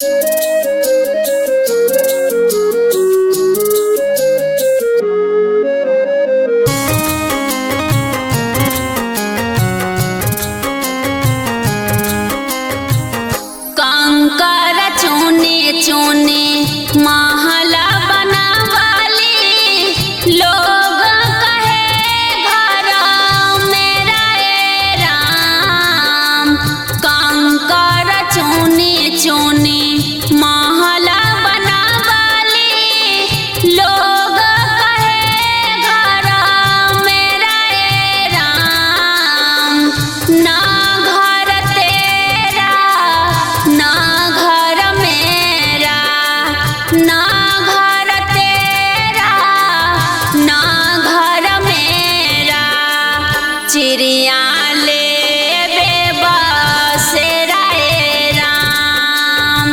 कंकर चूने चूने महला बनावाली, लोग कहे घर मेरा ए राम। कंकर चूने चूने महला बनावाली, लोग कहे घर मेरा ए राम। ना घर तेरा ना घर मेरा, ना घर तेरा ना घर मेरा, चिड़िया ले बेबसेरा ए राम।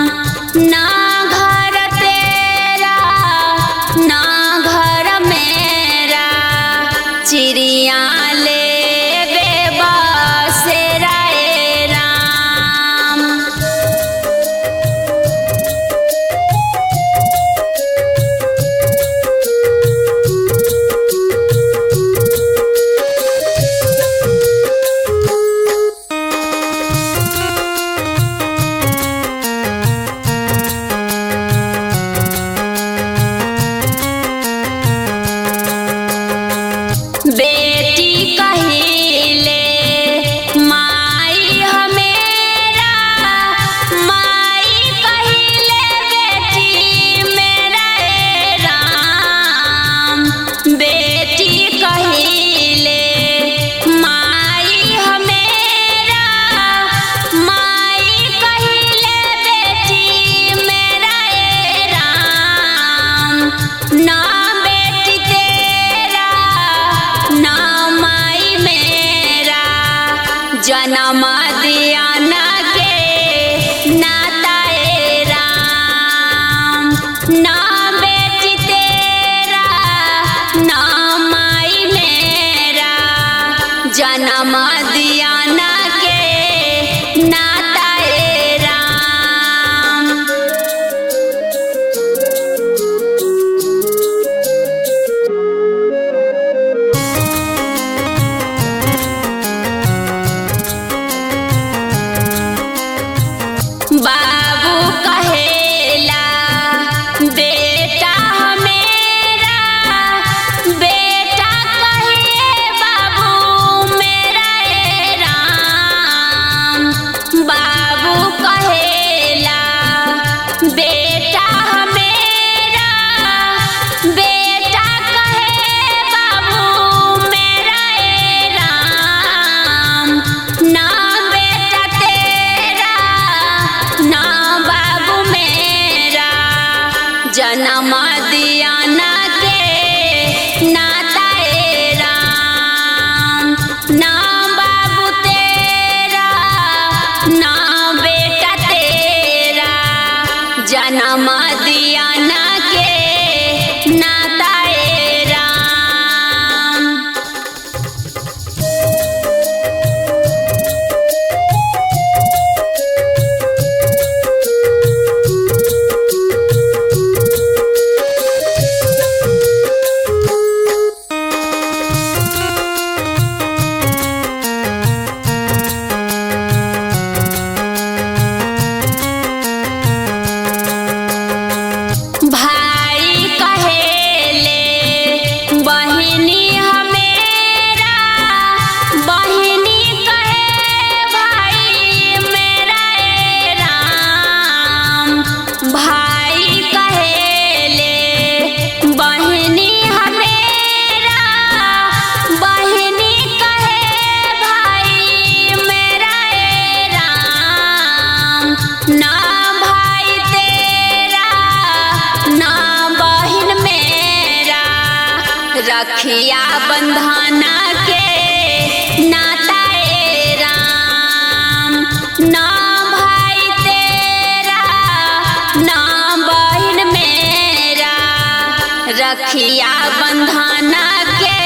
ना घर तेरा ना घर मेरा, चिड़िया ले बेबसेरा ए राम। बेटी कहिले माई हमेरा, माई कहिले बेटी मेरा ए राम। बेटी कहिले माई हमेरा, माई कहिले बेटी मेरा ए राम। ना बेटी तेरा ना माई मेरा, जन्म दिया ना के नाता ए राम। ना बेटी तेरा ना माई मेरा, जन्म दिया ना के नाता ए राम। बाबू कहेला बेटा हमेरा, बेटा कहे बाबू मेरा ए राम। बाबू कहेला बेटा हमेरा, बेटा कहे बाबू मेरा ए राम। ना बेटा तेरा ना बाबू मेरा, जन्म दिया ना के नाता ए राम। ना बाबू तेरा ना बेटा तेरा, जन्म दिया ना के नाता ए राम। भाई कहेले बहिनी हमेरा, बहिनी कहे भाई मेरा ए राम। भाई कहेले बहिनी हमेरा, बहिनी कहे भाई मेरा ए राम। ना भाई तेरा ना बहिन मेरा, रखिया बंधना के नाता ए राम। ना भाई तेरा ना बहिन मेरा, रखिया बंधना के